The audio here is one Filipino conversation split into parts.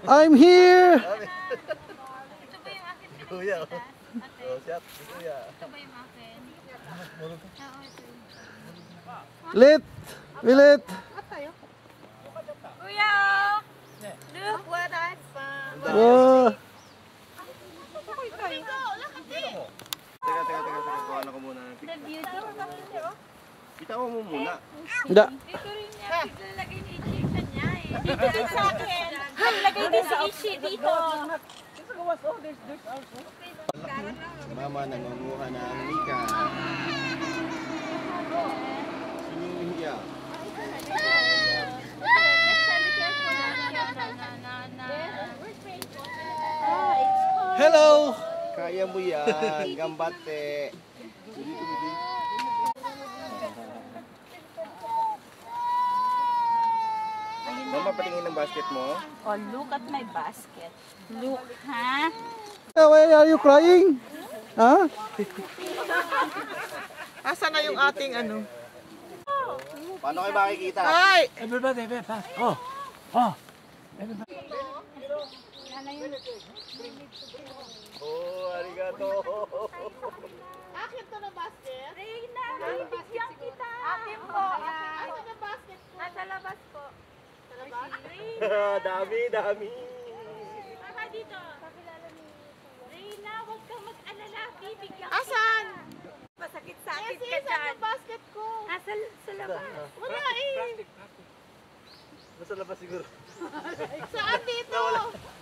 I'm here! Ito ba yung akin? Kuya. Oh, shot. Kuya. Ito ba yung akin? Oo, ito yung... Lit! Wilit! Kuya! Look what I found! Wow! Teka. Kuha na ko muna ng picture. The beauty. Bitawan mo muna. Hindi. Dito rin niya. Lalagay ni Ichi sa niya eh. Dito din sa akin. Lagay din si Ichi dito. Mama nangunguha ng mika. Sinuhiya. Hello! Kaya mo yan. Gambate. Mama, patingin ng basket mo. Oh, look at my basket. Look, ha? Why are you crying? Ha? Asa na yung ating ano? Paano kayo makikita? Ay! Everybody, oh! Oh! Oh, arigato. Akin to na basket? Reyna, bibigyan kita. Akin po. Asa na basket ko? Nasa labas po. Sa labas? Dami. Mama, dito. Reyna, huwag kang mag-alala. Bibigyan Asan? Masakit sa Ay, akin sis, ka saan dyan. yung basket ko? Sa labas. Wala eh. Nasa labas siguro. Saan dito?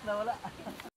Nawala.